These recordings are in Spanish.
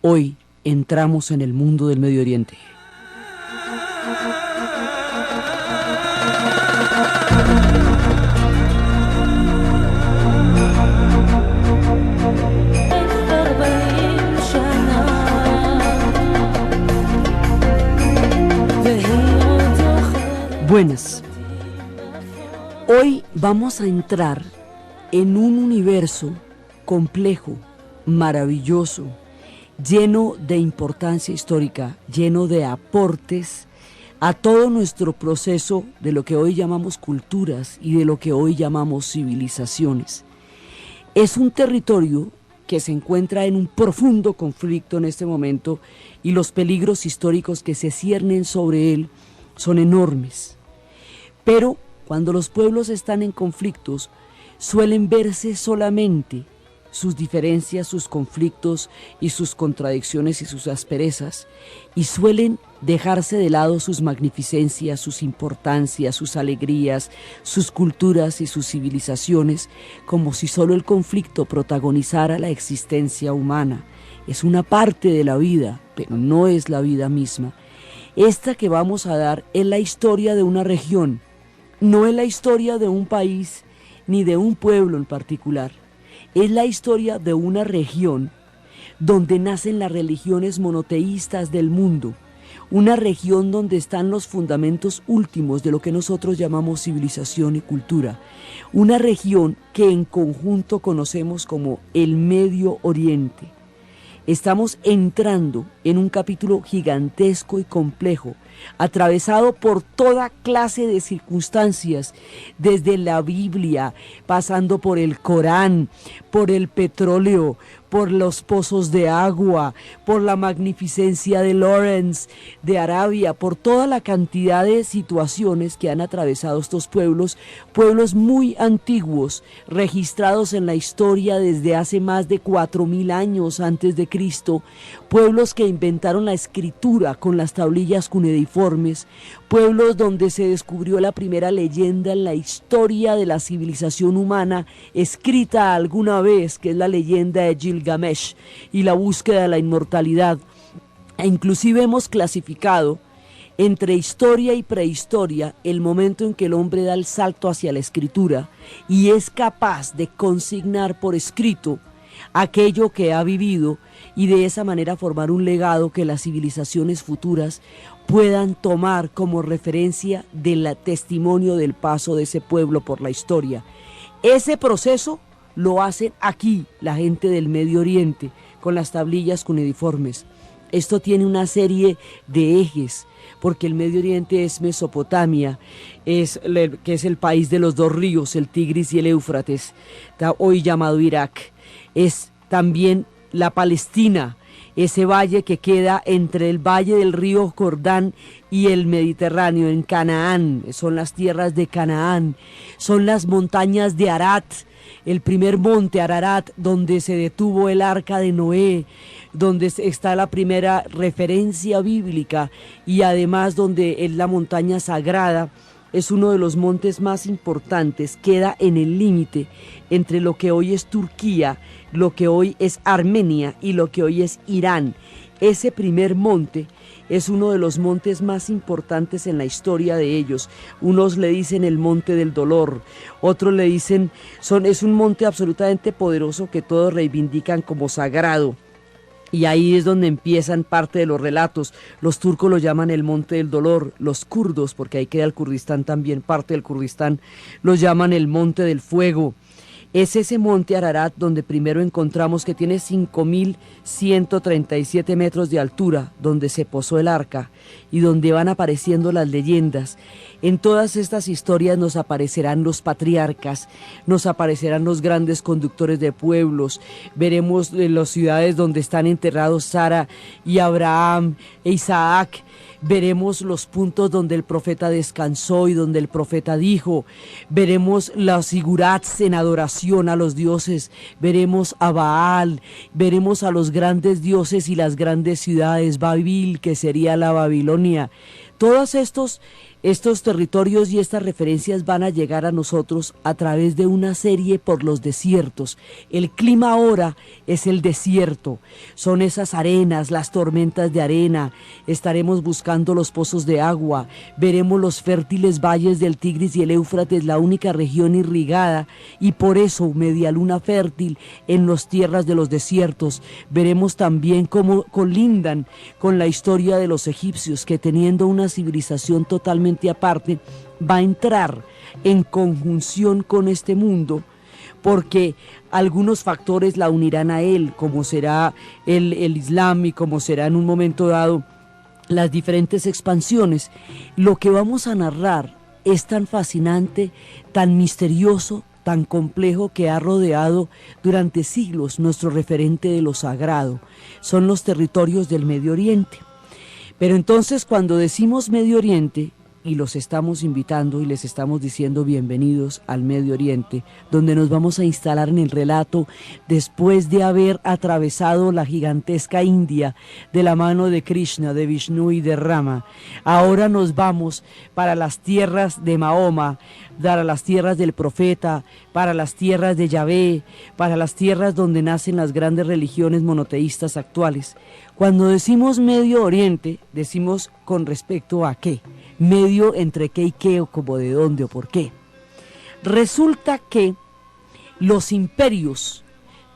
Hoy entramos en el mundo del Medio Oriente. Buenas. Hoy vamos a entrar en un universo complejo, maravilloso, lleno de importancia histórica, lleno de aportes a todo nuestro proceso de lo que hoy llamamos culturas y de lo que hoy llamamos civilizaciones. Es un territorio que se encuentra en un profundo conflicto en este momento y los peligros históricos que se ciernen sobre él son enormes. Pero cuando los pueblos están en conflictos, suelen verse solamente sus diferencias, sus conflictos y sus contradicciones y sus asperezas, y suelen dejarse de lado sus magnificencias, sus importancias, sus alegrías, sus culturas y sus civilizaciones, como si solo el conflicto protagonizara la existencia humana. Es una parte de la vida, pero no es la vida misma. Esta que vamos a dar es la historia de una región, no es la historia de un país ni de un pueblo en particular. Es la historia de una región donde nacen las religiones monoteístas del mundo, una región donde están los fundamentos últimos de lo que nosotros llamamos civilización y cultura, una región que en conjunto conocemos como el Medio Oriente. Estamos entrando en un capítulo gigantesco y complejo, atravesado por toda clase de circunstancias, desde la Biblia, pasando por el Corán, por el petróleo, por los pozos de agua, por la magnificencia de Lawrence, de Arabia, por toda la cantidad de situaciones que han atravesado estos pueblos, pueblos muy antiguos, registrados en la historia desde hace más de 4000 años antes de Cristo, pueblos que inventaron la escritura con las tablillas cuneiformes, pueblos donde se descubrió la primera leyenda en la historia de la civilización humana, escrita alguna vez, que es la leyenda de Gilgamesh y la búsqueda de la inmortalidad. E inclusive hemos clasificado entre historia y prehistoria el momento en que el hombre da el salto hacia la escritura y es capaz de consignar por escrito aquello que ha vivido y de esa manera formar un legado que las civilizaciones futuras puedan tomar como referencia del testimonio del paso de ese pueblo por la historia. Ese proceso lo hacen aquí la gente del Medio Oriente con las tablillas cuneiformes. Esto tiene una serie de ejes, porque el Medio Oriente es Mesopotamia, que es el país de los dos ríos, el Tigris y el Éufrates, hoy llamado Irak. Es también la Palestina, ese valle que queda entre el valle del río Jordán y el Mediterráneo, en Canaán, son las tierras de Canaán, son las montañas de Arat, el primer monte Ararat donde se detuvo el arca de Noé, donde está la primera referencia bíblica y además donde es la montaña sagrada. Es uno de los montes más importantes, queda en el límite entre lo que hoy es Turquía, lo que hoy es Armenia y lo que hoy es Irán. Ese primer monte es uno de los montes más importantes en la historia de ellos. Unos le dicen el monte del dolor, otros le dicen, es un monte absolutamente poderoso que todos reivindican como sagrado. Y ahí es donde empiezan parte de los relatos. Los turcos lo llaman el Monte del Dolor, los kurdos, porque ahí queda el Kurdistán también, parte del Kurdistán, lo llaman el Monte del Fuego. Es ese monte Ararat donde primero encontramos que tiene 5.137 metros de altura, donde se posó el arca y donde van apareciendo las leyendas. En todas estas historias nos aparecerán los patriarcas, nos aparecerán los grandes conductores de pueblos, veremos las ciudades donde están enterrados Sara y Abraham e Isaac. Veremos los puntos donde el profeta descansó y donde el profeta dijo, veremos los sigurats en adoración a los dioses, veremos a Baal, veremos a los grandes dioses y las grandes ciudades, Babil, que sería la Babilonia. Todos estos Estos territorios y estas referencias van a llegar a nosotros a través de una serie por los desiertos. El clima ahora es el desierto, son esas arenas, las tormentas de arena, estaremos buscando los pozos de agua, veremos los fértiles valles del Tigris y el Éufrates, la única región irrigada, y por eso media luna fértil en las tierras de los desiertos. Veremos también cómo colindan con la historia de los egipcios, que teniendo una civilización totalmente aparte, va a entrar en conjunción con este mundo, porque algunos factores la unirán a él, como será el Islam y como será en un momento dado las diferentes expansiones. Lo que vamos a narrar es tan fascinante, tan misterioso, tan complejo, que ha rodeado durante siglos nuestro referente de lo sagrado. Son los territorios del Medio Oriente. Pero entonces, cuando decimos Medio Oriente, y los estamos invitando y les estamos diciendo bienvenidos al Medio Oriente, donde nos vamos a instalar en el relato después de haber atravesado la gigantesca India de la mano de Krishna, de Vishnu y de Rama. Ahora nos vamos para las tierras de Mahoma, para las tierras del profeta, para las tierras de Yahvé, para las tierras donde nacen las grandes religiones monoteístas actuales. Cuando decimos Medio Oriente, decimos con respecto a qué. Medio entre qué y qué, o como de dónde o por qué. Resulta que los imperios,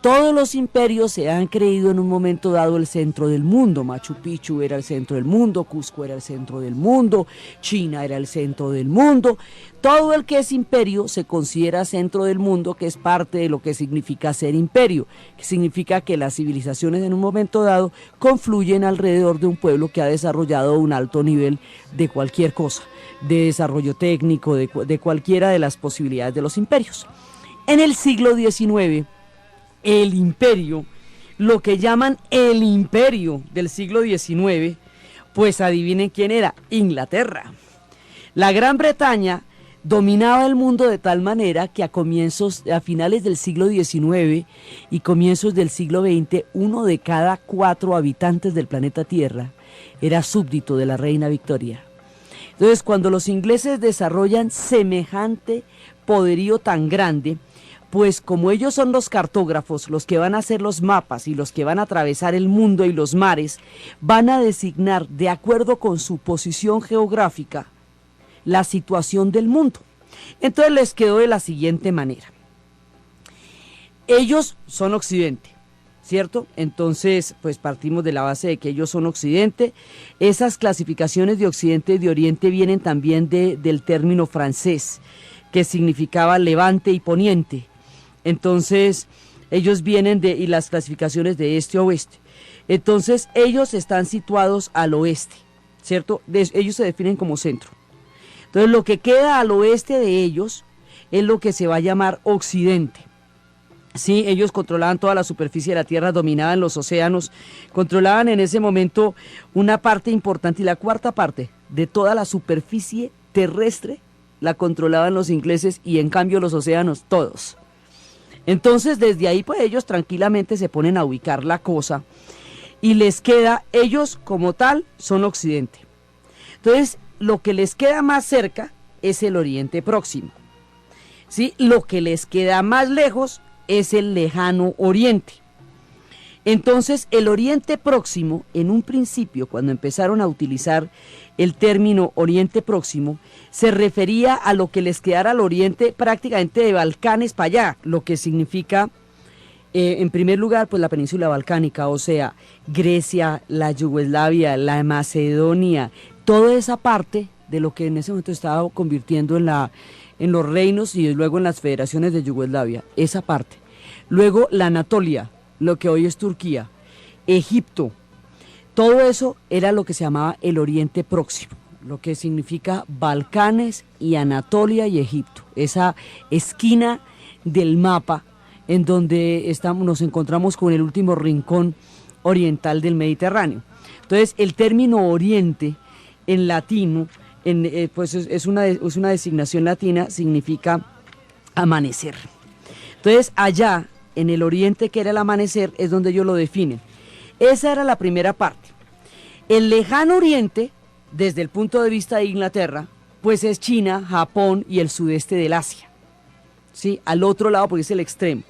todos los imperios se han creído en un momento dado el centro del mundo. Machu Picchu era el centro del mundo, Cusco era el centro del mundo, China era el centro del mundo. Todo el que es imperio se considera centro del mundo, que es parte de lo que significa ser imperio, que significa que las civilizaciones en un momento dado confluyen alrededor de un pueblo que ha desarrollado un alto nivel de cualquier cosa, de desarrollo técnico, de cualquiera de las posibilidades de los imperios. En el siglo XIX, el imperio, lo que llaman el imperio del siglo XIX, pues adivinen quién era: Inglaterra. La Gran Bretaña dominaba el mundo de tal manera que a finales del siglo XIX y comienzos del siglo XX, 1 de cada 4 habitantes del planeta Tierra era súbdito de la reina Victoria. Entonces, cuando los ingleses desarrollan semejante poderío tan grande, pues como ellos son los cartógrafos, los que van a hacer los mapas y los que van a atravesar el mundo y los mares, van a designar, de acuerdo con su posición geográfica, la situación del mundo. Entonces les quedó de la siguiente manera: ellos son Occidente, ¿cierto? Entonces, pues partimos de la base de que ellos son Occidente. Esas clasificaciones de Occidente y de Oriente vienen también del término francés, que significaba levante y poniente. Entonces, ellos vienen y las clasificaciones de este a oeste. Entonces, ellos están situados al oeste, ¿cierto? Ellos se definen como centro. Entonces, lo que queda al oeste de ellos es lo que se va a llamar Occidente. Sí, ellos controlaban toda la superficie de la Tierra, dominaban los océanos, controlaban en ese momento una parte importante, y la cuarta parte de toda la superficie terrestre la controlaban los ingleses, y en cambio los océanos todos. Entonces, desde ahí, pues ellos tranquilamente se ponen a ubicar la cosa, y les queda, ellos como tal son Occidente. Entonces, lo que les queda más cerca es el Oriente Próximo, ¿sí? Lo que les queda más lejos es el Lejano Oriente. Entonces, el Oriente Próximo, en un principio, cuando empezaron a utilizar el término Oriente Próximo, se refería a lo que les quedara al oriente, prácticamente de Balcanes para allá, lo que significa, en primer lugar, pues la península balcánica, o sea, Grecia, la Yugoslavia, la Macedonia, toda esa parte de lo que en ese momento estaba convirtiendo en los reinos y luego en las federaciones de Yugoslavia, esa parte. Luego la Anatolia, lo que hoy es Turquía, Egipto, todo eso era lo que se llamaba el Oriente Próximo, lo que significa Balcanes y Anatolia y Egipto, esa esquina del mapa en donde nos encontramos con el último rincón oriental del Mediterráneo. Entonces, el término Oriente en latino, pues es una designación latina, significa amanecer. Entonces, allá, en el oriente, que era el amanecer, es donde ellos lo definen. Esa era la primera parte. El Lejano Oriente, desde el punto de vista de Inglaterra, pues es China, Japón y el sudeste del Asia, ¿sí? Al otro lado, porque es el extremo.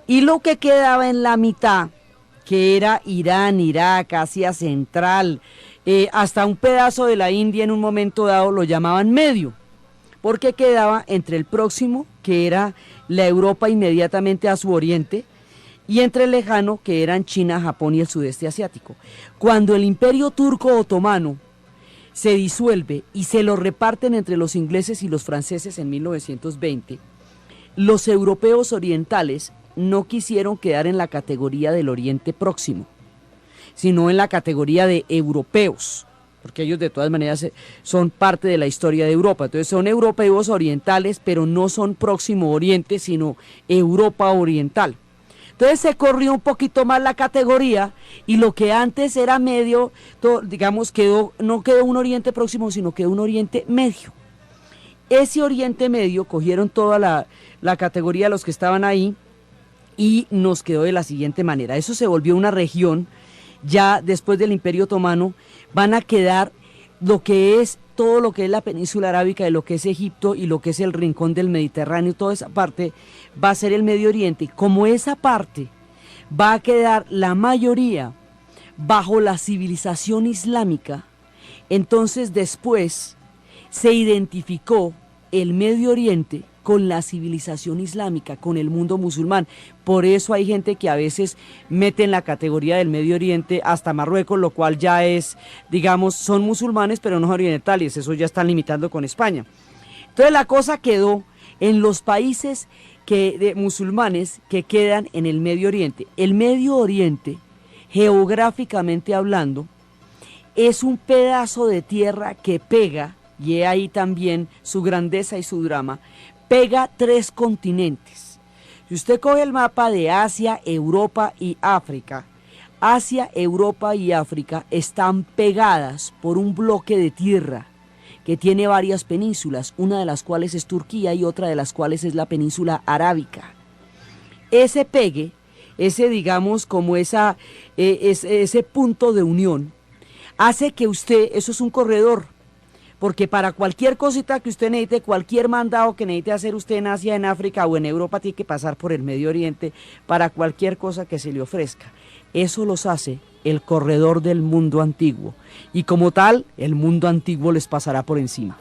Y lo que quedaba en la mitad, que era Irán, Irak, Asia Central, hasta un pedazo de la India en un momento dado lo llamaban medio, porque quedaba entre el próximo, que era la Europa inmediatamente a su oriente, y entre el lejano, que eran China, Japón y el sudeste asiático. Cuando el imperio turco otomano se disuelve y se lo reparten entre los ingleses y los franceses en 1920, los europeos orientales no quisieron quedar en la categoría del Oriente Próximo, sino en la categoría de europeos, porque ellos de todas maneras son parte de la historia de Europa. Entonces son europeos orientales, pero no son Próximo Oriente, sino Europa Oriental. Entonces se corrió un poquito más la categoría y lo que antes era medio, digamos, no quedó un Oriente Próximo, sino quedó un Oriente Medio. Ese Oriente Medio cogieron toda la categoría de los que estaban ahí y nos quedó de la siguiente manera. Eso se volvió una región. Ya después del Imperio Otomano van a quedar lo que es todo lo que es la península arábica, de lo que es Egipto y lo que es el rincón del Mediterráneo, toda esa parte va a ser el Medio Oriente. Como esa parte va a quedar la mayoría bajo la civilización islámica, entonces después se identificó el Medio Oriente con la civilización islámica, con el mundo musulmán. Por eso hay gente que a veces mete en la categoría del Medio Oriente hasta Marruecos, lo cual ya es, digamos, son musulmanes pero no orientales, eso ya están limitando con España. Entonces la cosa quedó en los países musulmanes que quedan en el Medio Oriente. El Medio Oriente, geográficamente hablando, es un pedazo de tierra que pega, y he ahí también su grandeza y su drama, pega 3 continentes. Si usted coge el mapa de Asia, Europa y África, Asia, Europa y África están pegadas por un bloque de tierra que tiene varias penínsulas, una de las cuales es Turquía y otra de las cuales es la península arábica. Ese pegue, digamos como ese punto de unión, hace que usted, eso es un corredor, porque para cualquier cosita que usted necesite, cualquier mandado que necesite hacer usted en Asia, en África o en Europa, tiene que pasar por el Medio Oriente para cualquier cosa que se le ofrezca. Eso los hace el corredor del mundo antiguo, y como tal, el mundo antiguo les pasará por encima.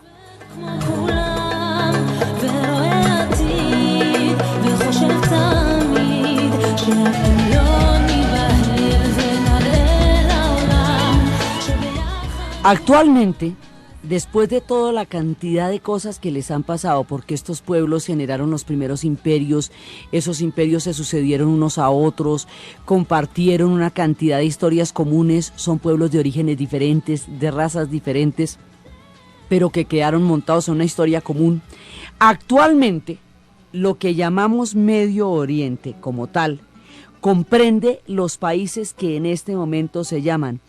Actualmente, después de toda la cantidad de cosas que les han pasado, porque estos pueblos generaron los primeros imperios, esos imperios se sucedieron unos a otros, compartieron una cantidad de historias comunes, son pueblos de orígenes diferentes, de razas diferentes, pero que quedaron montados en una historia común. Actualmente, lo que llamamos Medio Oriente como tal, comprende los países que en este momento se llaman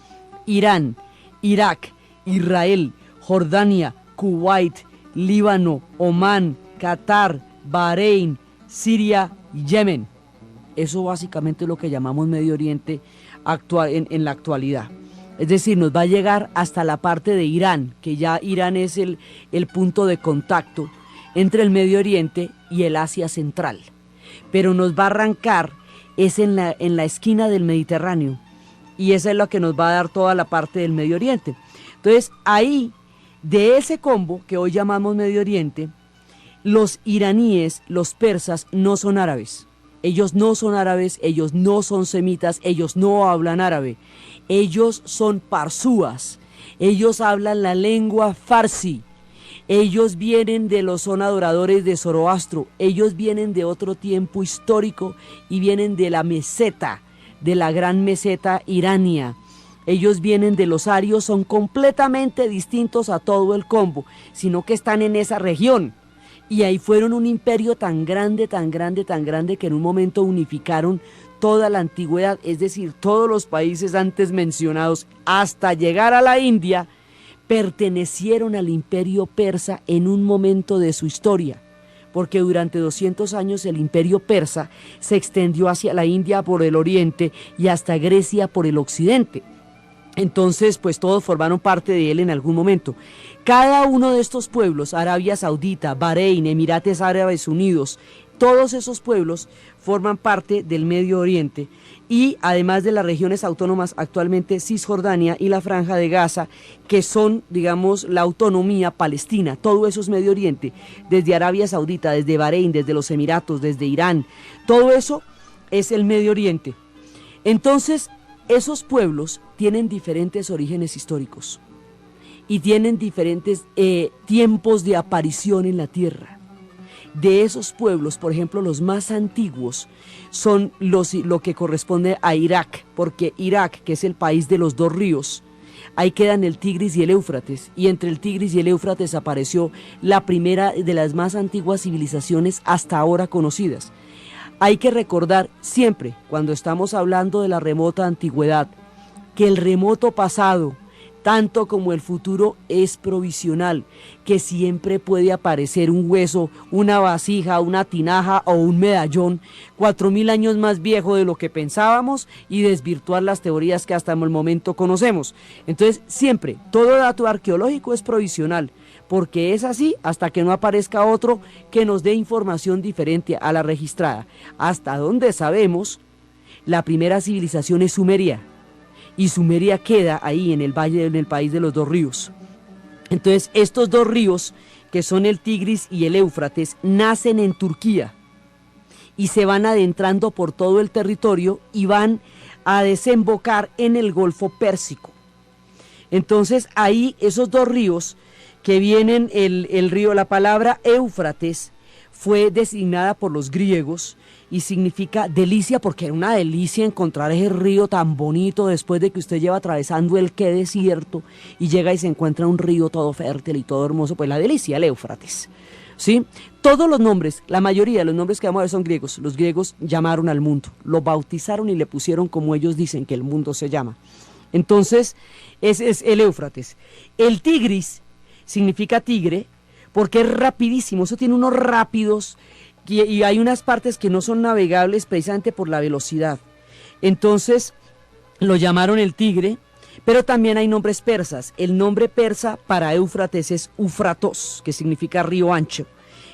Irán, Irak, Israel, Jordania, Kuwait, Líbano, Omán, Qatar, Bahrein, Siria y Yemen. Eso básicamente es lo que llamamos Medio Oriente en la actualidad. Es decir, nos va a llegar hasta la parte de Irán, que ya Irán es el punto de contacto entre el Medio Oriente y el Asia Central. Pero nos va a arrancar es en la esquina del Mediterráneo, y esa es la que nos va a dar toda la parte del Medio Oriente. Entonces, ahí, de ese combo que hoy llamamos Medio Oriente, los iraníes, los persas, no son árabes. Ellos no son árabes, ellos no son semitas, ellos no hablan árabe. Ellos son parsúas, ellos hablan la lengua farsi. Ellos son adoradores de Zoroastro, ellos vienen de otro tiempo histórico y vienen de la meseta, de la gran meseta irania. Ellos vienen de los arios, son completamente distintos a todo el combo, sino que están en esa región. Y ahí fueron un imperio tan grande, tan grande, tan grande, que en un momento unificaron toda la antigüedad, es decir, todos los países antes mencionados, hasta llegar a la India, pertenecieron al imperio persa en un momento de su historia, porque durante 200 años el imperio persa se extendió hacia la India por el oriente y hasta Grecia por el occidente. Entonces, pues todos formaron parte de él en algún momento. Cada uno de estos pueblos, Arabia Saudita, Bahrein, Emirates Árabes Unidos, todos esos pueblos forman parte del Medio Oriente y además de las regiones autónomas actualmente Cisjordania y la Franja de Gaza, que son, digamos, la autonomía palestina, todo eso es Medio Oriente, desde Arabia Saudita, desde Bahrein, desde los Emiratos, desde Irán, todo eso es el Medio Oriente. Entonces, esos pueblos tienen diferentes orígenes históricos y tienen diferentes tiempos de aparición en la tierra. De esos pueblos, por ejemplo, los más antiguos son lo que corresponde a Irak, porque Irak, que es el país de los dos ríos, ahí quedan el Tigris y el Éufrates, y entre el Tigris y el Éufrates apareció la primera de las más antiguas civilizaciones hasta ahora conocidas. Hay que recordar siempre, cuando estamos hablando de la remota antigüedad, que el remoto pasado, tanto como el futuro, es provisional, que siempre puede aparecer un hueso, una vasija, una tinaja o un medallón 4000 años más viejo de lo que pensábamos y desvirtuar las teorías que hasta el momento conocemos. Entonces, siempre, todo dato arqueológico es provisional, porque es así hasta que no aparezca otro que nos dé información diferente a la registrada. Hasta donde sabemos, la primera civilización es Sumeria, y Sumeria queda ahí en el valle, en el país de los dos ríos. Entonces, estos dos ríos, que son el Tigris y el Éufrates, nacen en Turquía y se van adentrando por todo el territorio y van a desembocar en el Golfo Pérsico. Entonces, ahí esos dos ríos que vienen, el río, la palabra Éufrates fue designada por los griegos y significa delicia, porque era una delicia encontrar ese río tan bonito después de que usted lleva atravesando el qué desierto y llega y se encuentra un río todo fértil y todo hermoso, pues la delicia, el Éufrates, ¿sí? Todos los nombres, la mayoría de los nombres que vamos a ver son griegos. Los griegos llamaron al mundo, lo bautizaron y le pusieron como ellos dicen que el mundo se llama. Entonces, ese es el Éufrates. El Tigris significa tigre porque es rapidísimo, eso tiene unos rápidos y hay unas partes que no son navegables precisamente por la velocidad. Entonces lo llamaron el Tigre, pero también hay nombres persas. El nombre persa para Éufrates es Ufratos, que significa río ancho,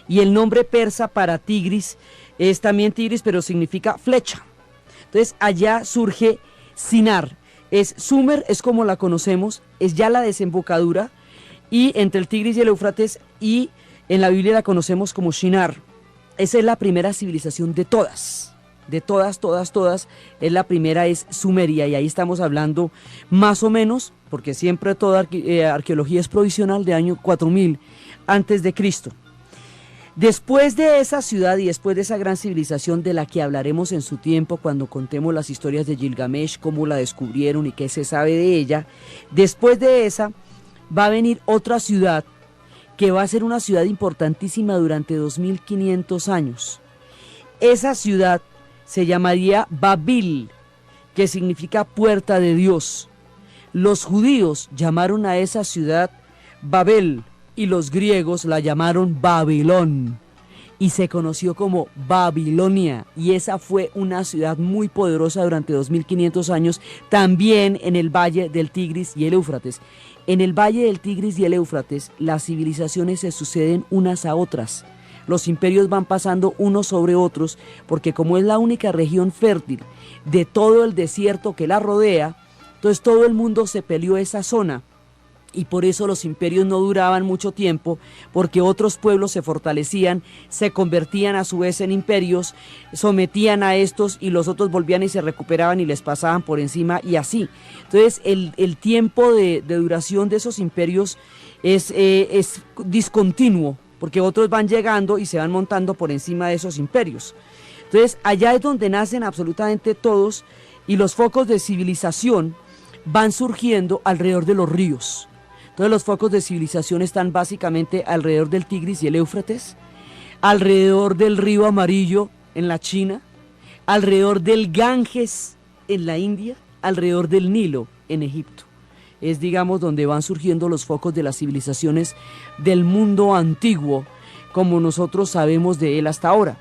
y el nombre persa para Tigris es también Tigris, pero significa flecha. Entonces allá surge Sinar, Sumer es como la conocemos, es ya la desembocadura, y entre el Tigris y el Éufrates, y en la Biblia la conocemos como Shinar. Esa es la primera civilización de todas, es la primera, es Sumeria, y ahí estamos hablando más o menos, porque siempre toda arqueología es provisional, de año 4000 antes de Cristo. Después de esa ciudad y después de esa gran civilización de la que hablaremos en su tiempo cuando contemos las historias de Gilgamesh, cómo la descubrieron y qué se sabe de ella, después de esa va a venir otra ciudad que va a ser una ciudad importantísima durante 2500 años. Esa ciudad se llamaría Babil, que significa puerta de Dios. Los judíos llamaron a esa ciudad Babel y los griegos la llamaron Babilón y se conoció como Babilonia, y esa fue una ciudad muy poderosa durante 2500 años, también en el valle del Tigris y el Éufrates. En el valle del Tigris y el Éufrates, las civilizaciones se suceden unas a otras. Los imperios van pasando unos sobre otros, porque como es la única región fértil de todo el desierto que la rodea, entonces todo el mundo se peleó esa zona. Y por eso los imperios no duraban mucho tiempo, porque otros pueblos se fortalecían, se convertían a su vez en imperios, sometían a estos y los otros volvían y se recuperaban y les pasaban por encima y así. Entonces el tiempo de duración de esos imperios es discontinuo, porque otros van llegando y se van montando por encima de esos imperios. Entonces allá es donde nacen absolutamente todos y los focos de civilización van surgiendo alrededor de los ríos. Entonces los focos de civilización están básicamente alrededor del Tigris y el Éufrates, alrededor del río Amarillo en la China, alrededor del Ganges en la India, alrededor del Nilo en Egipto. Es, digamos, donde van surgiendo los focos de las civilizaciones del mundo antiguo, como nosotros sabemos de él hasta ahora.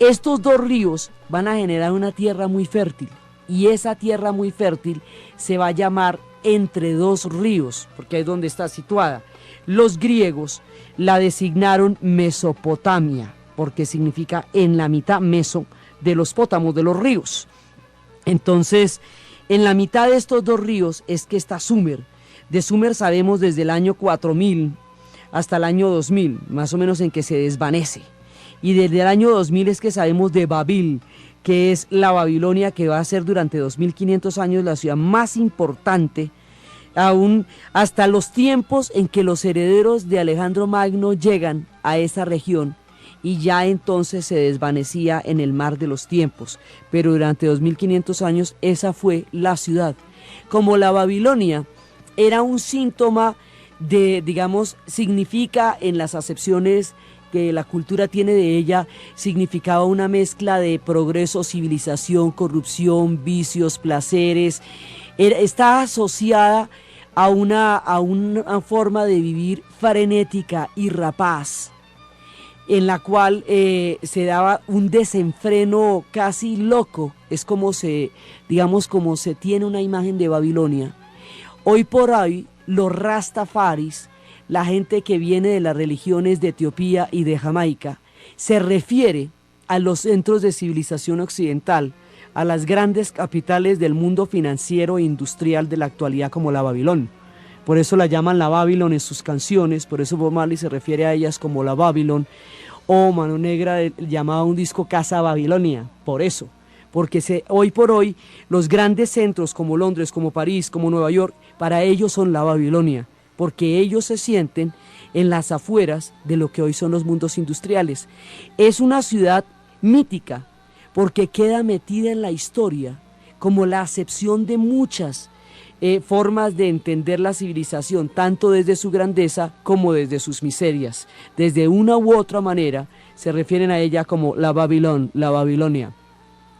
Estos dos ríos van a generar una tierra muy fértil, y esa tierra muy fértil se va a llamar entre dos ríos, porque es donde está situada. Los griegos la designaron Mesopotamia, porque significa en la mitad, meso, de los pótamos, de los ríos. Entonces, en la mitad de estos dos ríos es que está Sumer. De Sumer sabemos desde el año 4000 hasta el año 2000, más o menos en que se desvanece. Y desde el año 2000 es que sabemos de Babil, que es la Babilonia, que va a ser durante 2500 años la ciudad más importante, aún hasta los tiempos en que los herederos de Alejandro Magno llegan a esa región, y ya entonces se desvanecía en el mar de los tiempos, pero durante 2500 años esa fue la ciudad. Como la Babilonia era un síntoma de, digamos, significa en las acepciones que la cultura tiene de ella, significaba una mezcla de progreso, civilización, corrupción, vicios, placeres. Está asociada a una forma de vivir frenética y rapaz, en la cual se daba un desenfreno casi loco. Es como como se tiene una imagen de Babilonia. Hoy por hoy, los rastafaris, la gente que viene de las religiones de Etiopía y de Jamaica, se refiere a los centros de civilización occidental, a las grandes capitales del mundo financiero e industrial de la actualidad como la Babilón. Por eso la llaman la Babilón en sus canciones, por eso Bob Marley se refiere a ellas como la Babilón, o Mano Negra llamaba un disco Casa Babilonia, por eso. Porque hoy por hoy los grandes centros como Londres, como París, como Nueva York, para ellos son la Babilonia, porque ellos se sienten en las afueras de lo que hoy son los mundos industriales. Es una ciudad mítica, porque queda metida en la historia, como la acepción de muchas formas de entender la civilización, tanto desde su grandeza como desde sus miserias. Desde una u otra manera se refieren a ella como la Babilón, la Babilonia.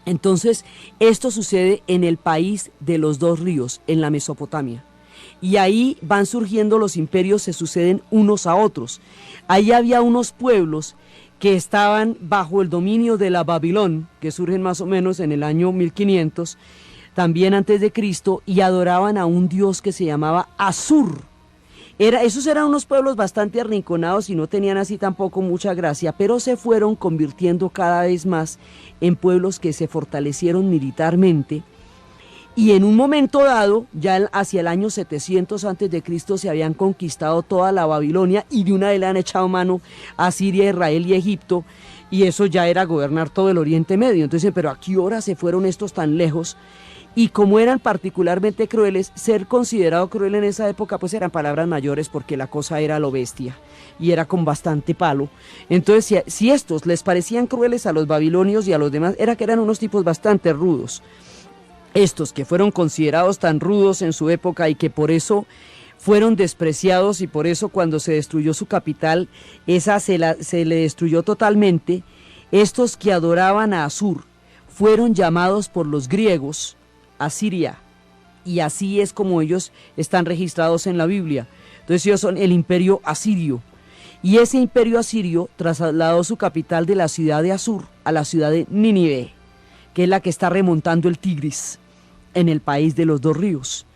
Entonces, esto sucede en el país de los dos ríos, en la Mesopotamia. Y ahí van surgiendo los imperios, se suceden unos a otros. Ahí había unos pueblos que estaban bajo el dominio de la Babilón, que surgen más o menos en el año 1500, también antes de Cristo, y adoraban a un dios que se llamaba Asur. Esos eran unos pueblos bastante arrinconados y no tenían así tampoco mucha gracia, pero se fueron convirtiendo cada vez más en pueblos que se fortalecieron militarmente, y en un momento dado, ya hacia el año 700 antes de Cristo, se habían conquistado toda la Babilonia, y de una vez le han echado mano a Siria, Israel y Egipto, y eso ya era gobernar todo el Oriente Medio. Entonces, pero ¿a qué hora se fueron estos tan lejos? Y como eran particularmente crueles, ser considerado cruel en esa época pues eran palabras mayores, porque la cosa era lo bestia y era con bastante palo. Entonces si estos les parecían crueles a los babilonios y a los demás, era que eran unos tipos bastante rudos. Estos que fueron considerados tan rudos en su época y que por eso fueron despreciados, y por eso cuando se destruyó su capital, esa se le destruyó totalmente. Estos que adoraban a Asur fueron llamados por los griegos Asiria, y así es como ellos están registrados en la Biblia. Entonces ellos son el imperio asirio, y ese imperio asirio trasladó su capital de la ciudad de Asur a la ciudad de Nínive, que es la que está remontando el Tigris en el país de los dos ríos.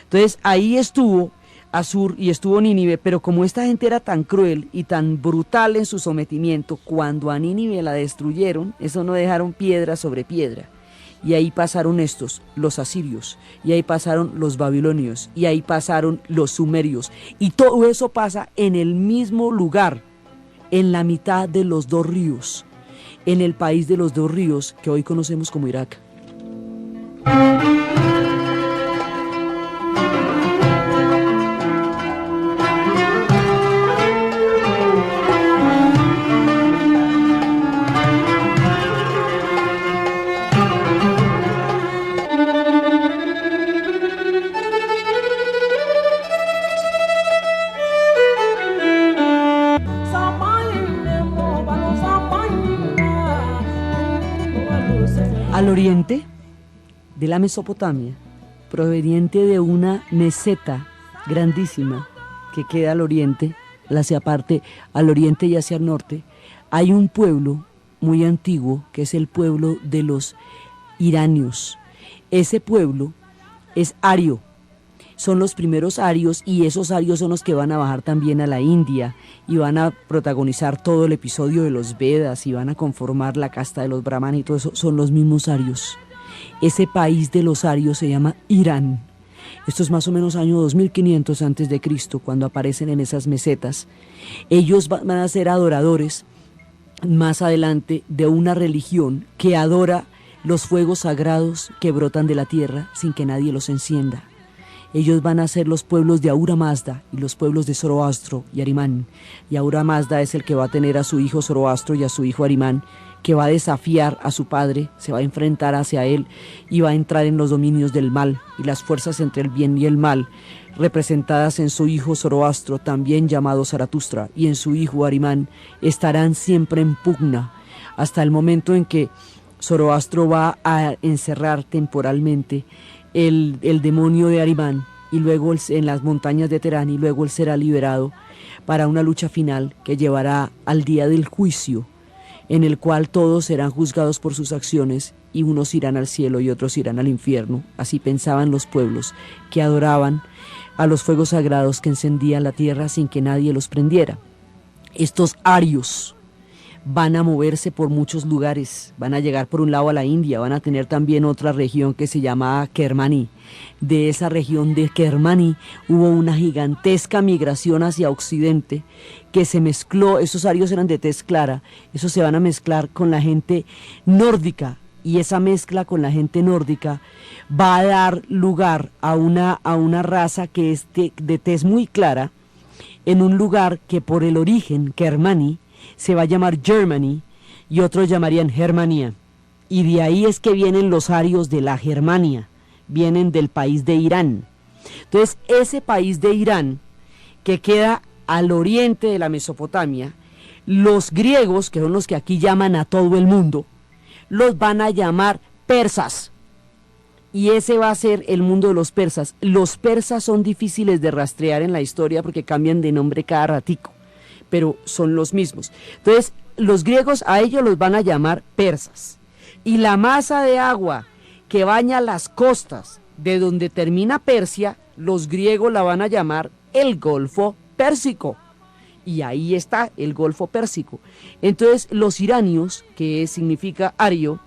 Entonces ahí estuvo Asur y estuvo Nínive, pero como esta gente era tan cruel y tan brutal en su sometimiento, cuando a Nínive la destruyeron, eso no dejaron piedra sobre piedra. Y ahí pasaron estos, los asirios, y ahí pasaron los babilonios, y ahí pasaron los sumerios. Y todo eso pasa en el mismo lugar, en la mitad de los dos ríos, en el país de los dos ríos que hoy conocemos como Irak. Al oriente de la Mesopotamia, proveniente de una meseta grandísima que queda al oriente, hacia parte al oriente y hacia el norte, hay un pueblo muy antiguo que es el pueblo de los iranios. ese pueblo es ario. Son los primeros arios y esos arios son los que van a bajar también a la India y van a protagonizar todo el episodio de los Vedas y van a conformar la casta de los brahmanes y todo eso. Son los mismos arios. Ese país de los arios se llama Irán. Esto es más o menos año 2500 antes de Cristo, cuando aparecen en esas mesetas. Ellos van a ser adoradores más adelante de una religión que adora los fuegos sagrados que brotan de la tierra sin que nadie los encienda. Ellos van a ser los pueblos de Ahura Mazda y los pueblos de Zoroastro y Arimán. Y Ahura Mazda es el que va a tener a su hijo Zoroastro y a su hijo Arimán, que va a desafiar a su padre, se va a enfrentar hacia él y va a entrar en los dominios del mal y las fuerzas entre el bien y el mal, representadas en su hijo Zoroastro, también llamado Zaratustra, y en su hijo Arimán, estarán siempre en pugna hasta el momento en que Zoroastro va a encerrar temporalmente el demonio de Arimán y luego en las montañas de Terán, y luego él será liberado para una lucha final que llevará al día del juicio, en el cual todos serán juzgados por sus acciones y unos irán al cielo y otros irán al infierno. Así pensaban los pueblos que adoraban a los fuegos sagrados que encendían la tierra sin que nadie los prendiera. Estos arios van a moverse por muchos lugares, van a llegar por un lado a la India, van a tener también otra región que se llama Kermani. De esa región de Kermani hubo una gigantesca migración hacia occidente que se mezcló, esos arios eran de tez clara, esos se van a mezclar con la gente nórdica, y esa mezcla con la gente nórdica va a dar lugar a una raza que es de tez muy clara, en un lugar que por el origen, Kermani, se va a llamar Germany y otros llamarían Germania. Y de ahí es que vienen los arios de la Germania, vienen del país de Irán. Entonces, ese país de Irán, que queda al oriente de la Mesopotamia, los griegos, que son los que aquí llaman a todo el mundo, los van a llamar persas. Y ese va a ser el mundo de los persas. Los persas son difíciles de rastrear en la historia porque cambian de nombre cada ratico, pero son los mismos. Entonces, los griegos a ellos los van a llamar persas. Y la masa de agua que baña las costas de donde termina Persia, los griegos la van a llamar el Golfo Pérsico. Y ahí está el Golfo Pérsico. Entonces, los iranios, que significa ario,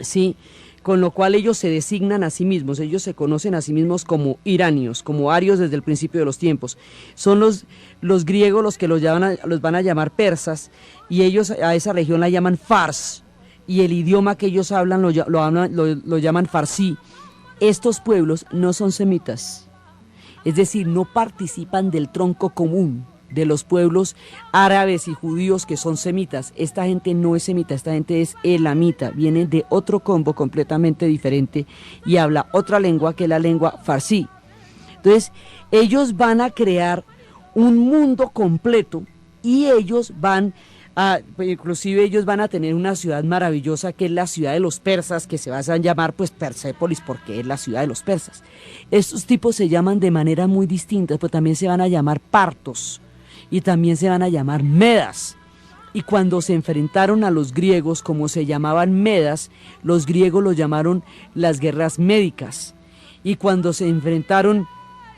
sí, con lo cual ellos se designan a sí mismos, ellos se conocen a sí mismos como iranios, como arios desde el principio de los tiempos. Son los griegos los que los van a llamar persas, y ellos a esa región la llaman fars, y el idioma que ellos hablan lo llaman farsí. Estos pueblos no son semitas, es decir, no participan del tronco común de los pueblos árabes y judíos que son semitas. Esta gente no es semita, esta gente es elamita, viene de otro combo completamente diferente y habla otra lengua que la lengua farsí. Entonces, ellos van a crear un mundo completo y ellos inclusive ellos van a tener una ciudad maravillosa que es la ciudad de los persas, que se va a llamar pues Persépolis porque es la ciudad de los persas. Estos tipos se llaman de manera muy distinta, pero también se van a llamar partos y también se van a llamar medas. Y cuando se enfrentaron a los griegos, como se llamaban medas, los griegos los llamaron las guerras médicas. Y cuando se enfrentaron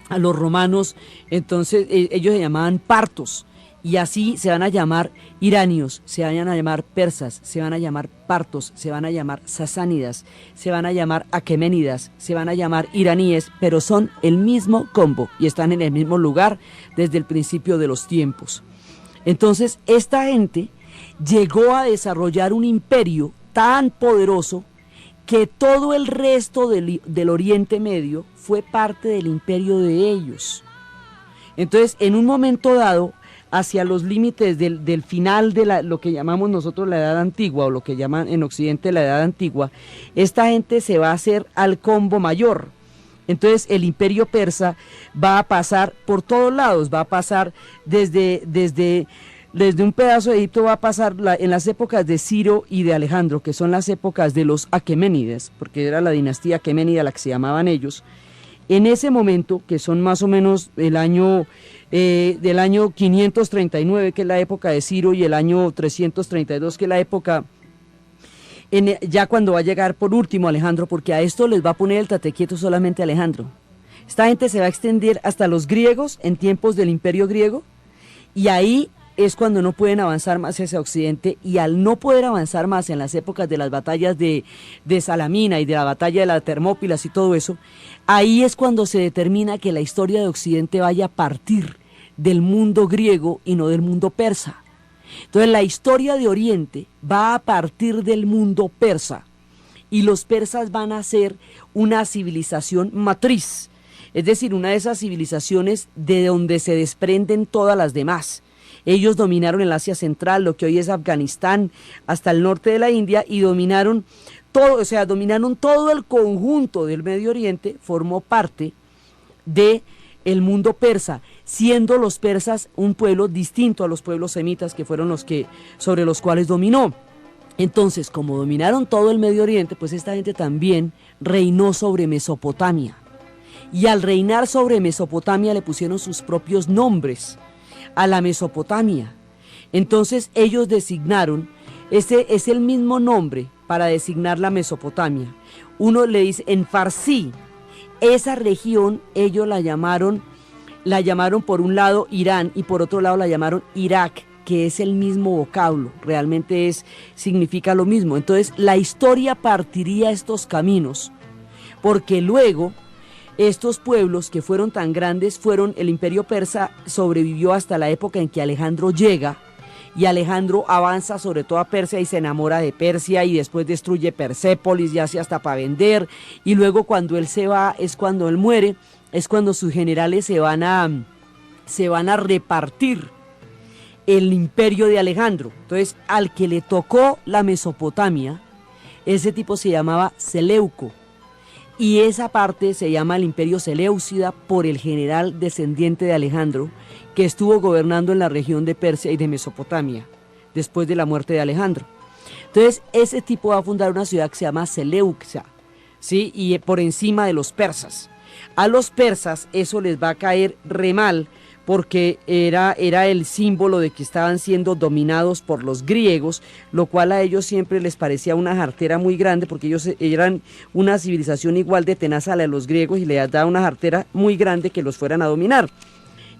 a los romanos, entonces ellos se llamaban partos. Y así se van a llamar iranios, se van a llamar persas, se van a llamar partos, se van a llamar sasánidas, se van a llamar aqueménidas, se van a llamar iraníes, pero son el mismo combo y están en el mismo lugar desde el principio de los tiempos. Entonces, esta gente llegó a desarrollar un imperio tan poderoso que todo el resto del Oriente Medio fue parte del imperio de ellos. Entonces, en un momento dado, hacia los límites del final de lo que llamamos nosotros la Edad Antigua, o lo que llaman en Occidente la Edad Antigua, esta gente se va a hacer al combo mayor. Entonces el imperio persa va a pasar por todos lados, va a pasar desde un pedazo de Egipto, va a pasar en las épocas de Ciro y de Alejandro, que son las épocas de los aqueménides, porque era la dinastía aqueménida la que se llamaban ellos. En ese momento, que son más o menos del año 539, que es la época de Ciro, y el año 332, que es la época ya cuando va a llegar por último Alejandro, porque a esto les va a poner el tate quieto solamente Alejandro. Esta gente se va a extender hasta los griegos en tiempos del Imperio griego, y ahí es cuando no pueden avanzar más hacia Occidente, y al no poder avanzar más en las épocas de las batallas de Salamina y de la batalla de las Termópilas y todo eso, ahí es cuando se determina que la historia de Occidente vaya a partir del mundo griego y no del mundo persa. Entonces la historia de Oriente va a partir del mundo persa, y los persas van a ser una civilización matriz, es decir, una de esas civilizaciones de donde se desprenden todas las demás. Ellos dominaron el Asia Central, lo que hoy es Afganistán, hasta el norte de la India, y dominaron todo, o sea, dominaron todo el conjunto del Medio Oriente, formó parte de el mundo persa, siendo los persas un pueblo distinto a los pueblos semitas, que fueron los que sobre los cuales dominó. Entonces, como dominaron todo el Medio Oriente, pues esta gente también reinó sobre Mesopotamia, y al reinar sobre Mesopotamia le pusieron sus propios nombres a la Mesopotamia. Entonces ellos designaron, ese es el mismo nombre para designar la Mesopotamia. Uno le dice en farsí, esa región ellos la llamaron por un lado Irán y por otro lado la llamaron Irak, que es el mismo vocablo, realmente significa lo mismo. Entonces la historia partiría estos caminos, porque luego estos pueblos que fueron tan grandes el imperio persa sobrevivió hasta la época en que Alejandro llega, y Alejandro avanza sobre toda Persia y se enamora de Persia, y después destruye Persépolis y hace hasta para vender, y luego cuando él se va es cuando él muere, es cuando sus generales se van a repartir el imperio de Alejandro. Entonces al que le tocó la Mesopotamia, ese tipo se llamaba Seleuco, y esa parte se llama el Imperio Seleucida por el general descendiente de Alejandro, que estuvo gobernando en la región de Persia y de Mesopotamia, después de la muerte de Alejandro. Entonces, ese tipo va a fundar una ciudad que se llama Seleucia, ¿sí? Y por encima de los persas. A los persas eso les va a caer re mal, porque era el símbolo de que estaban siendo dominados por los griegos, lo cual a ellos siempre les parecía una jartera muy grande, porque ellos eran una civilización igual de tenaz a la de los griegos, y les daba una jartera muy grande que los fueran a dominar.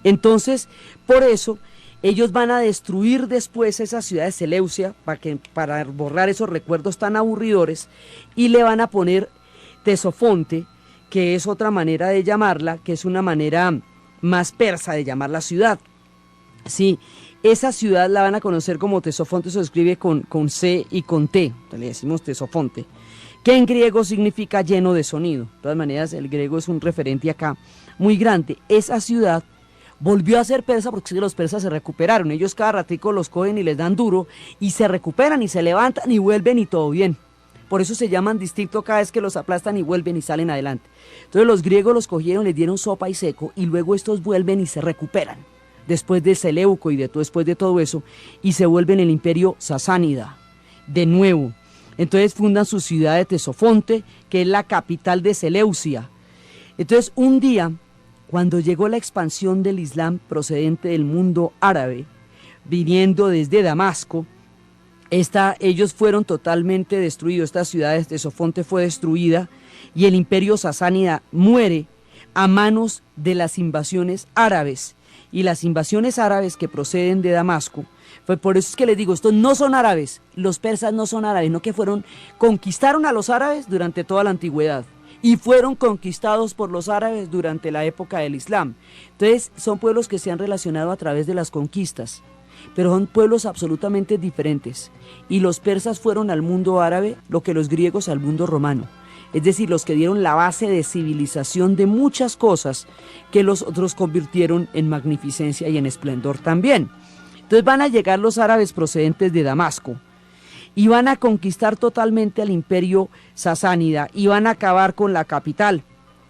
Entonces, por eso, ellos van a destruir después esa ciudad de Seleucia, para borrar esos recuerdos tan aburridores, y le van a poner Tesofonte, que es otra manera de llamarla, que es una manera más persa de llamar la ciudad. Sí, esa ciudad la van a conocer como Tesofonte, se escribe con C y con T, entonces le decimos Tesofonte, que en griego significa lleno de sonido. De todas maneras, el griego es un referente acá muy grande. Esa ciudad volvió a ser persa porque los persas se recuperaron. Ellos cada ratico los cogen y les dan duro, y se recuperan y se levantan y vuelven y todo bien. Por eso se llaman distinto cada vez que los aplastan y vuelven y salen adelante. Entonces los griegos los cogieron, les dieron sopa y seco, y luego estos vuelven y se recuperan, después de Seleuco y después de todo eso, y se vuelven el imperio sasánida, de nuevo. Entonces fundan su ciudad de Tesofonte, que es la capital de Seleucia. Entonces un día, cuando llegó la expansión del Islam procedente del mundo árabe, viniendo desde Damasco, ellos fueron totalmente destruidos. Esta ciudad de Tesofonte fue destruida, y el imperio sasánida muere a manos de las invasiones árabes, y las invasiones árabes que proceden de Damasco, pues por eso es que les digo, estos no son árabes, los persas no son árabes, no, que conquistaron a los árabes durante toda la antigüedad, y fueron conquistados por los árabes durante la época del Islam. Entonces son pueblos que se han relacionado a través de las conquistas, pero son pueblos absolutamente diferentes, y los persas fueron al mundo árabe lo que los griegos al mundo romano, es decir, los que dieron la base de civilización de muchas cosas que los otros convirtieron en magnificencia y en esplendor también. Entonces van a llegar los árabes procedentes de Damasco, y van a conquistar totalmente al imperio sasánida, y van a acabar con la capital,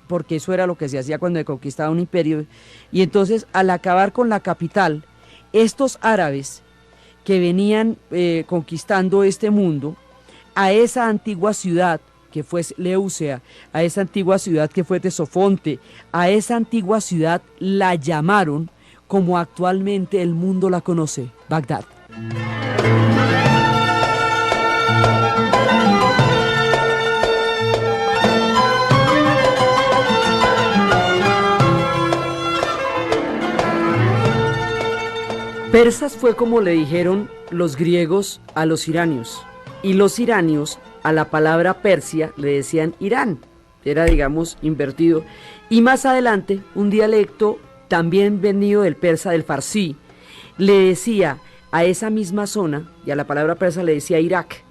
porque eso era lo que se hacía cuando se conquistaba un imperio. Y entonces, al acabar con la capital, estos árabes que venían conquistando este mundo, a esa antigua ciudad que fue Seleucia, a esa antigua ciudad que fue Tesofonte, a esa antigua ciudad la llamaron como actualmente el mundo la conoce, Bagdad. Persas fue como le dijeron los griegos a los iranios, y los iranios a la palabra Persia le decían Irán, era digamos invertido, y más adelante un dialecto también venido del persa, del farsí, le decía a esa misma zona, y a la palabra persa le decía Irak.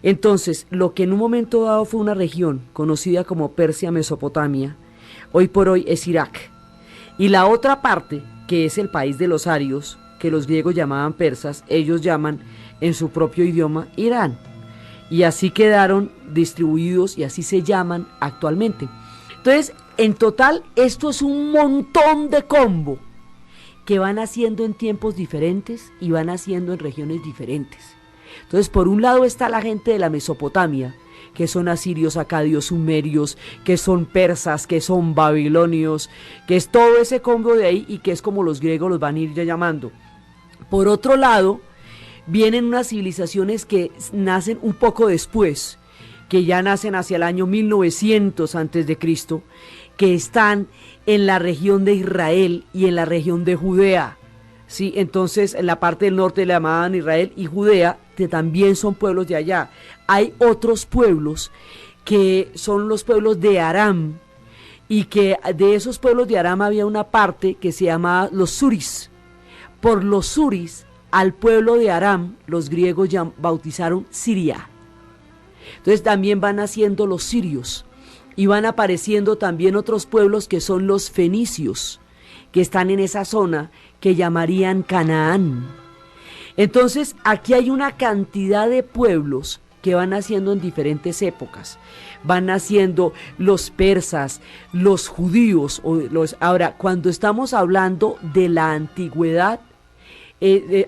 Entonces, lo que en un momento dado fue una región conocida como Persia Mesopotamia, hoy por hoy es Irak. Y la otra parte, que es el país de los arios, que los griegos llamaban persas, ellos llaman en su propio idioma Irán. Y así quedaron distribuidos y así se llaman actualmente. Entonces, en total, esto es un montón de combo que van haciendo en tiempos diferentes y van haciendo en regiones diferentes. Entonces, por un lado está la gente de la Mesopotamia, que son asirios, acadios, sumerios, que son persas, que son babilonios, que es todo ese combo de ahí y que es como los griegos los van a ir ya llamando. Por otro lado, vienen unas civilizaciones que nacen un poco después, que ya nacen hacia el año 1900 antes de Cristo, que están en la región de Israel y en la región de Judea. Sí, entonces en la parte del norte le llamaban Israel y Judea, que también son pueblos de allá. Hay otros pueblos que son los pueblos de Aram, y que de esos pueblos de Aram había una parte que se llamaba los Suris. Por los Suris, al pueblo de Aram, los griegos ya bautizaron Siria. Entonces también van naciendo los sirios, y van apareciendo también otros pueblos que son los fenicios, que están en esa zona, que llamarían Canaán. Entonces aquí hay una cantidad de pueblos que van naciendo en diferentes épocas. Van naciendo los persas, los judíos. Ahora, cuando estamos hablando de la antigüedad,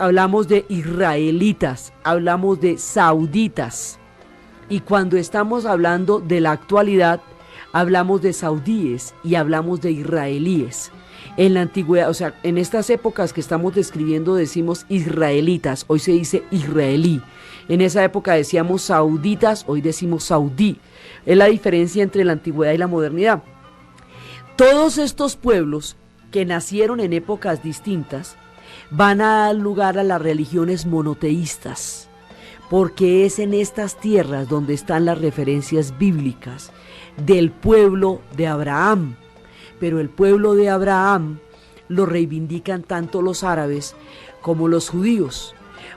hablamos de israelitas, hablamos de sauditas. Y cuando estamos hablando de la actualidad, hablamos de saudíes y hablamos de israelíes. En la antigüedad, o sea, en estas épocas que estamos describiendo decimos israelitas, hoy se dice israelí. En esa época decíamos sauditas, hoy decimos saudí. Es la diferencia entre la antigüedad y la modernidad. Todos estos pueblos que nacieron en épocas distintas van a dar lugar a las religiones monoteístas, porque es en estas tierras donde están las referencias bíblicas del pueblo de Abraham. Pero el pueblo de Abraham lo reivindican tanto los árabes como los judíos,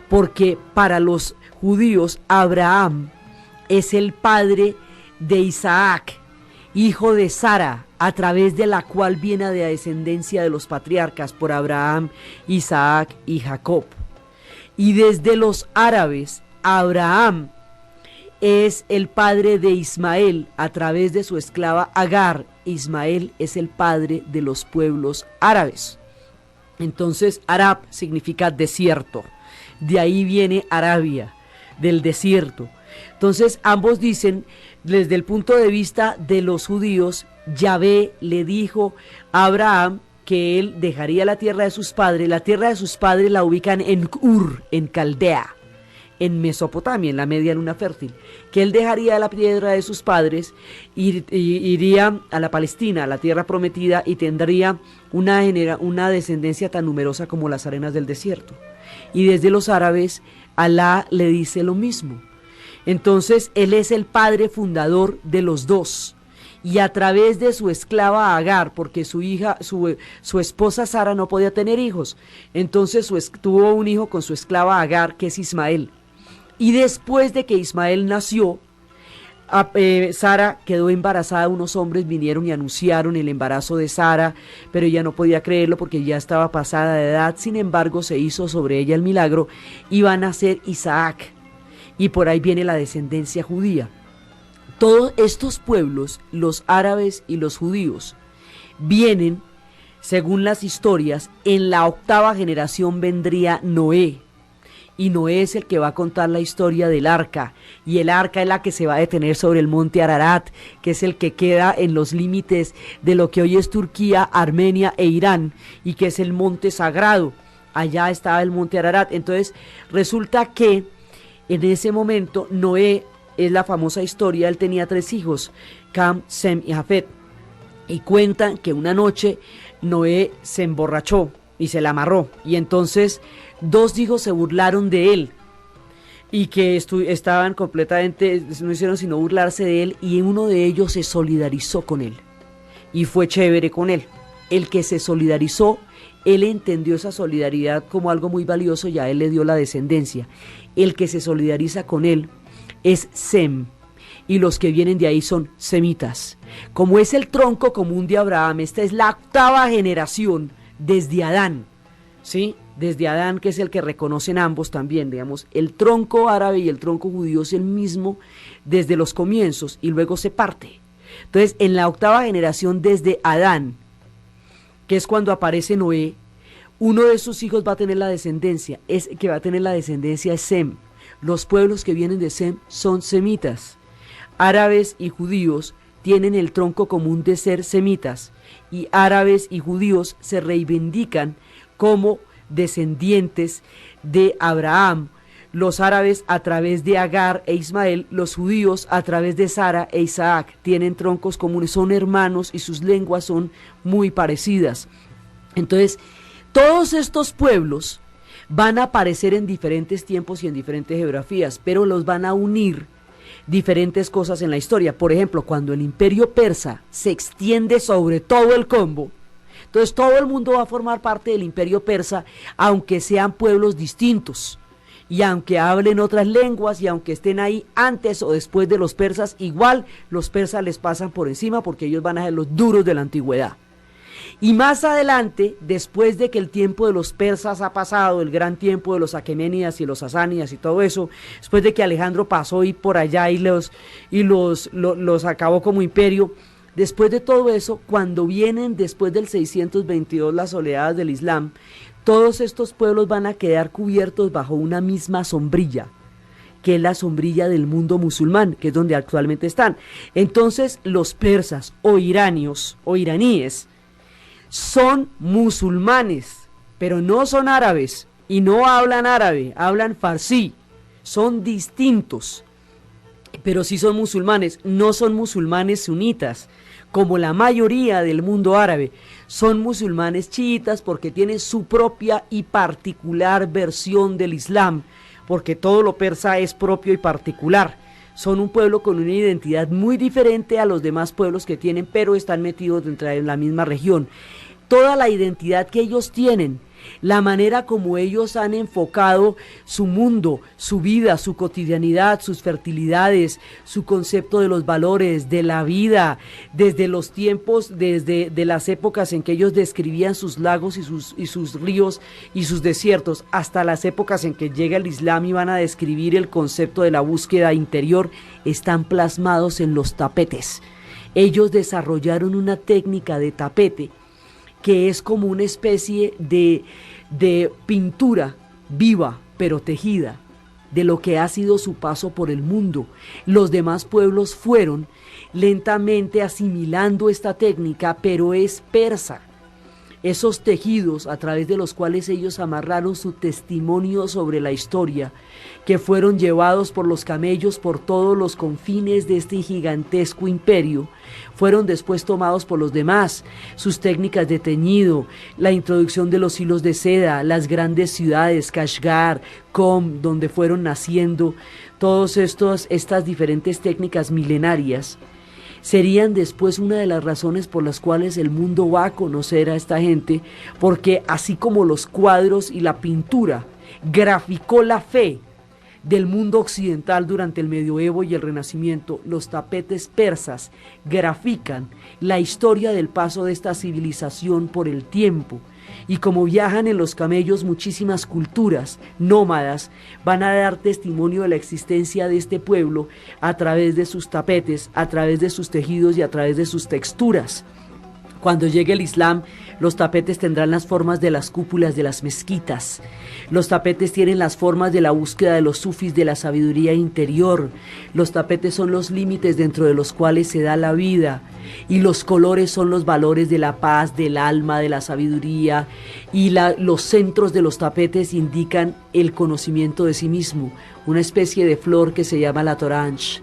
porque para los judíos Abraham es el padre de Isaac, hijo de Sara, a través de la cual viene la descendencia de los patriarcas por Abraham, Isaac y Jacob. Y desde los árabes, Abraham es el padre de Ismael a través de su esclava Agar. Ismael es el padre de los pueblos árabes. Entonces, Arab significa desierto. De ahí viene Arabia, del desierto. Entonces, ambos dicen, desde el punto de vista de los judíos, Yahvé le dijo a Abraham que él dejaría la tierra de sus padres. La tierra de sus padres la ubican en Ur, en Caldea, en Mesopotamia, en la media luna fértil, que él dejaría la tierra de sus padres y iría a la Palestina, a la tierra prometida, y tendría una descendencia tan numerosa como las arenas del desierto. Y desde los árabes, Alá le dice lo mismo. Entonces, él es el padre fundador de los dos, y a través de su esclava Agar, porque su esposa Sara no podía tener hijos, entonces tuvo un hijo con su esclava Agar, que es Ismael. Y después de que Ismael nació, Sara quedó embarazada. Unos hombres vinieron y anunciaron el embarazo de Sara, pero ella no podía creerlo porque ya estaba pasada de edad. Sin embargo, se hizo sobre ella el milagro y va a nacer Isaac. Y por ahí viene la descendencia judía. Todos estos pueblos, los árabes y los judíos, vienen, según las historias, en la 8ª generación vendría Noé. Y Noé es el que va a contar la historia del arca, y el arca es la que se va a detener sobre el monte Ararat, que es el que queda en los límites de lo que hoy es Turquía, Armenia e Irán, y que es el monte sagrado. Allá estaba el monte Ararat. Entonces resulta que en ese momento Noé, es la famosa historia, él tenía 3 hijos, Cam, Sem y Jafet, y cuentan que una noche Noé se emborrachó y se la amarró. Y entonces 2 hijos se burlaron de él y que estaban completamente, no hicieron sino burlarse de él, y uno de ellos se solidarizó con él y fue chévere con él. El que se solidarizó, él entendió esa solidaridad como algo muy valioso y a él le dio la descendencia. El que se solidariza con él es Sem, y los que vienen de ahí son semitas. Como es el tronco común de Abraham, esta es la 8ª generación desde Adán, ¿sí? Desde Adán, que es el que reconocen ambos también, digamos, el tronco árabe y el tronco judío es el mismo desde los comienzos y luego se parte. Entonces, en la 8ª generación desde Adán, que es cuando aparece Noé, uno de sus hijos va a tener la descendencia, es Sem. Los pueblos que vienen de Sem son semitas. Árabes y judíos tienen el tronco común de ser semitas, y árabes y judíos se reivindican como descendientes de Abraham. Los árabes a través de Agar e Ismael, los judíos a través de Sara e Isaac, tienen troncos comunes, son hermanos y sus lenguas son muy parecidas. Entonces, todos estos pueblos van a aparecer en diferentes tiempos y en diferentes geografías, pero los van a unir diferentes cosas en la historia. Por ejemplo, cuando el imperio persa se extiende sobre todo el Congo, entonces todo el mundo va a formar parte del imperio persa, aunque sean pueblos distintos, y aunque hablen otras lenguas, y aunque estén ahí antes o después de los persas, igual los persas les pasan por encima porque ellos van a ser los duros de la antigüedad. Y más adelante, después de que el tiempo de los persas ha pasado, el gran tiempo de los aqueménidas y los sasánidas y todo eso, después de que Alejandro pasó y por allá y los acabó como imperio, después de todo eso, cuando vienen después del 622 las oleadas del Islam, todos estos pueblos van a quedar cubiertos bajo una misma sombrilla, que es la sombrilla del mundo musulmán, que es donde actualmente están. Entonces los persas o iranios o iraníes son musulmanes, pero no son árabes y no hablan árabe, hablan farsí, son distintos, pero sí son musulmanes, no son musulmanes sunitas, como la mayoría del mundo árabe, son musulmanes chiitas porque tienen su propia y particular versión del Islam, porque todo lo persa es propio y particular. Son un pueblo con una identidad muy diferente a los demás pueblos que tienen, pero están metidos dentro de la misma región. Toda la identidad que ellos tienen, la manera como ellos han enfocado su mundo, su vida, su cotidianidad, sus fertilidades, su concepto de los valores, de la vida, desde los tiempos, desde las épocas en que ellos describían sus lagos y sus ríos y sus desiertos, hasta las épocas en que llega el Islam y van a describir el concepto de la búsqueda interior, están plasmados en los tapetes. Ellos desarrollaron una técnica de tapete que es como una especie de pintura viva, pero tejida, de lo que ha sido su paso por el mundo. Los demás pueblos fueron lentamente asimilando esta técnica, pero es persa. Esos tejidos a través de los cuales ellos amarraron su testimonio sobre la historia, que fueron llevados por los camellos por todos los confines de este gigantesco imperio, fueron después tomados por los demás. Sus técnicas de teñido, la introducción de los hilos de seda, las grandes ciudades, Kashgar, Qom, donde fueron naciendo, todas estas diferentes técnicas milenarias, serían después una de las razones por las cuales el mundo va a conocer a esta gente, porque así como los cuadros y la pintura graficó la fe del mundo occidental durante el medioevo y el renacimiento, los tapetes persas grafican la historia del paso de esta civilización por el tiempo. Y como viajan en los camellos muchísimas culturas nómadas, van a dar testimonio de la existencia de este pueblo a través de sus tapetes, a través de sus tejidos y a través de sus texturas. Cuando llegue el Islam, los tapetes tendrán las formas de las cúpulas de las mezquitas. Los tapetes tienen las formas de la búsqueda de los sufis de la sabiduría interior. Los tapetes son los límites dentro de los cuales se da la vida. Y los colores son los valores de la paz, del alma, de la sabiduría. Y los centros de los tapetes indican el conocimiento de sí mismo. Una especie de flor que se llama la torange.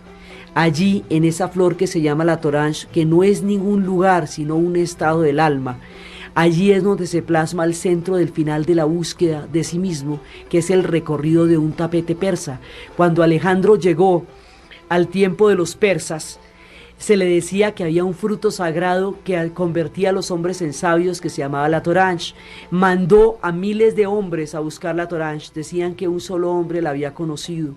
Allí, en esa flor que se llama la torange, que no es ningún lugar, sino un estado del alma, Allí es donde se plasma el centro del final de la búsqueda de sí mismo, que es el recorrido de un tapete persa. Cuando Alejandro llegó al tiempo de los persas, se le decía que había un fruto sagrado que convertía a los hombres en sabios, que se llamaba la Torange. Mandó a miles de hombres a buscar la Torange. Decían que un solo hombre la había conocido.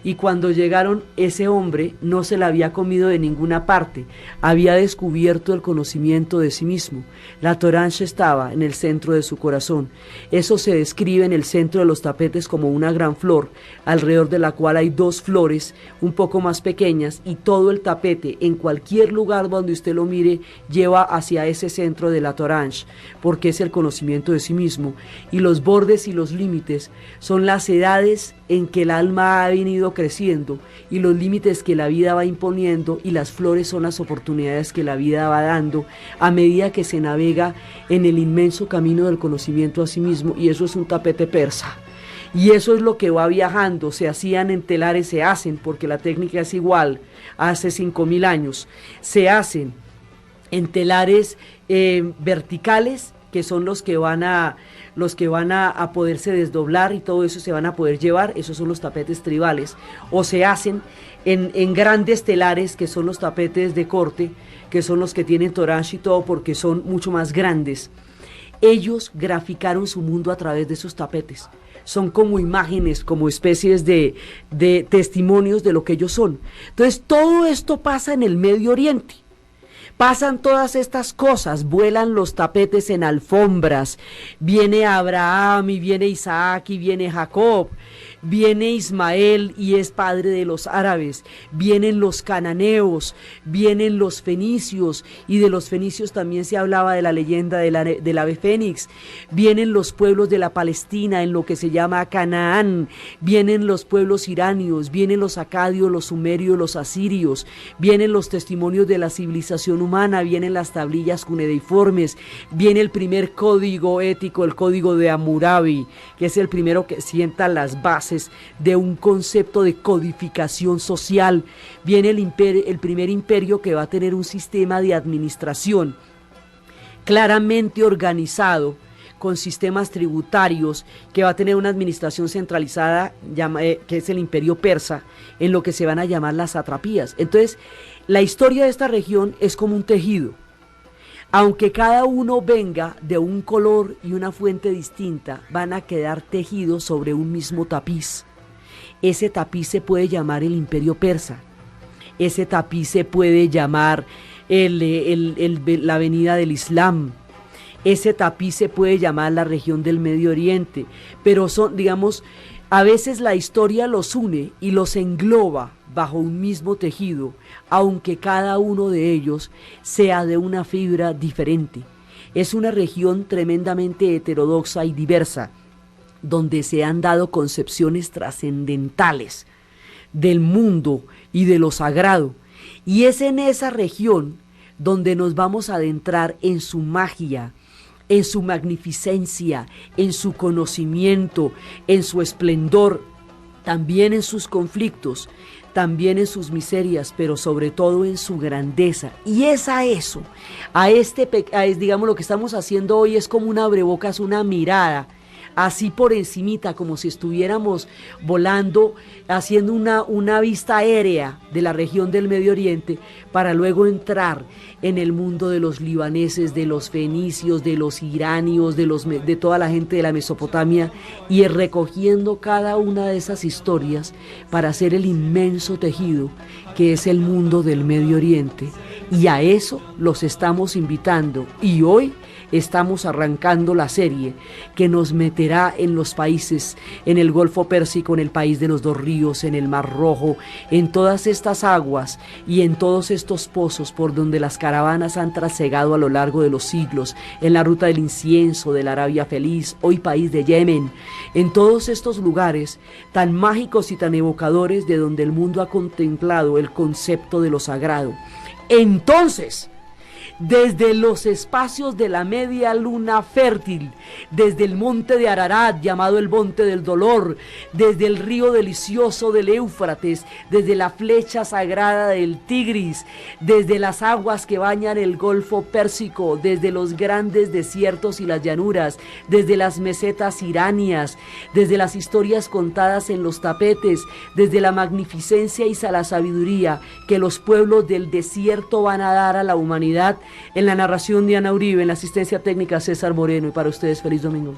Y cuando llegaron, ese hombre no se la había comido de ninguna parte, había descubierto el conocimiento de sí mismo. La Torange estaba en el centro de su corazón. Eso se describe en el centro de los tapetes como una gran flor, alrededor de la cual hay dos flores un poco más pequeñas, y todo el tapete, en cualquier lugar donde usted lo mire, lleva hacia ese centro de la Torange, porque es el conocimiento de sí mismo. Y los bordes y los límites son las edades en que el alma ha venido creciendo, y los límites que la vida va imponiendo, y las flores son las oportunidades que la vida va dando a medida que se navega en el inmenso camino del conocimiento a sí mismo. Y eso es un tapete persa, y eso es lo que va viajando. Se hacían en telares, se hacen, porque la técnica es igual, hace 5000 años, se hacen en telares verticales, que son los que van a poderse desdoblar, y todo eso se van a poder llevar. Esos son los tapetes tribales. O se hacen en grandes telares, que son los tapetes de corte, que son los que tienen Torange y todo, porque son mucho más grandes. Ellos graficaron su mundo a través de esos tapetes. Son como imágenes, como especies de testimonios de lo que ellos son. Entonces todo esto pasa en el Medio Oriente. Pasan todas estas cosas, vuelan los tapetes en alfombras, viene Abraham y viene Isaac y viene Jacob, viene Ismael y es padre de los árabes, vienen los cananeos, vienen los fenicios, y de los fenicios también se hablaba de la leyenda del ave fénix, vienen los pueblos de la Palestina en lo que se llama Canaán, vienen los pueblos iranios, vienen los acadios, los sumerios, los asirios, vienen los testimonios de la civilización humana, vienen las tablillas cuneiformes, viene el primer código ético, el código de Hammurabi, que es el primero que sienta las bases de un concepto de codificación social. Viene el primer imperio que va a tener un sistema de administración claramente organizado, con sistemas tributarios, que va a tener una administración centralizada, que es el imperio persa, en lo que se van a llamar las satrapías. Entonces, la historia de esta región es como un tejido. Aunque cada uno venga de un color y una fuente distinta, van a quedar tejidos sobre un mismo tapiz. Ese tapiz se puede llamar el imperio persa. Ese tapiz se puede llamar la avenida del Islam. Ese tapiz se puede llamar la región del Medio Oriente. Pero son, digamos, a veces la historia los une y los engloba bajo un mismo tejido, aunque cada uno de ellos sea de una fibra diferente. Es una región tremendamente heterodoxa y diversa, donde se han dado concepciones trascendentales del mundo y de lo sagrado. Y es en esa región donde nos vamos a adentrar en su magia, en su magnificencia, en su conocimiento, en su esplendor, también en sus conflictos, también en sus miserias, pero sobre todo en su grandeza. Y es a eso, digamos, lo que estamos haciendo hoy es como un abrebocas, una mirada, así por encimita, como si estuviéramos volando, haciendo una vista aérea de la región del Medio Oriente, para luego entrar en el mundo de los libaneses, de los fenicios, de los iranios, de toda la gente de la Mesopotamia, y recogiendo cada una de esas historias para hacer el inmenso tejido que es el mundo del Medio Oriente. Y a eso los estamos invitando, y hoy estamos arrancando la serie que nos meterá en los países, en el Golfo Pérsico, en el país de los dos ríos, en el Mar Rojo, en todas estas aguas y en todos estos pozos por donde las caravanas han trasegado a lo largo de los siglos, en la ruta del incienso, de la Arabia Feliz, hoy país de Yemen, en todos estos lugares tan mágicos y tan evocadores de donde el mundo ha contemplado el concepto de lo sagrado. Entonces, desde los espacios de la media luna fértil, desde el monte de Ararat, llamado el monte del dolor, desde el río delicioso del Éufrates, desde la flecha sagrada del Tigris, desde las aguas que bañan el Golfo Pérsico, desde los grandes desiertos y las llanuras, desde las mesetas iranias, desde las historias contadas en los tapetes, desde la magnificencia y la sabiduría que los pueblos del desierto van a dar a la humanidad. En la narración de Ana Uribe, en la asistencia técnica César Moreno, y para ustedes feliz domingo.